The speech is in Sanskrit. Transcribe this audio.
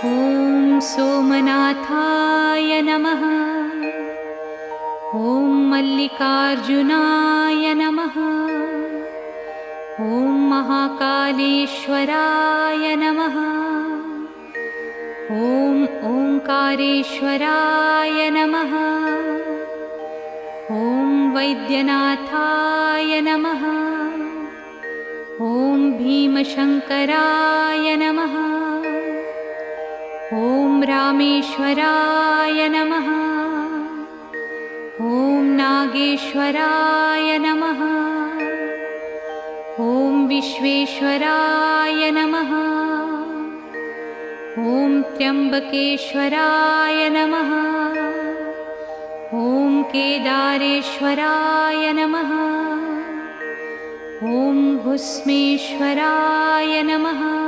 ॐ सोमनाथाय नमः। ॐ मल्लिकार्जुनाय नमः। ॐ महाकालेश्वराय नमः। ॐ ओंकारेश्वराय नमः। ॐ वैद्यनाथाय नमः। ॐ भीमशंकराय नमः। ॐ रामेश्वराय नमः। ॐ नागेश्वराय नमः। ॐ विश्वेश्वराय नमः। ॐ त्र्यंबकेश्वराय नमः। ॐ केदारेश्वराय नमः। ॐ भुस्मेश्वराय नमः।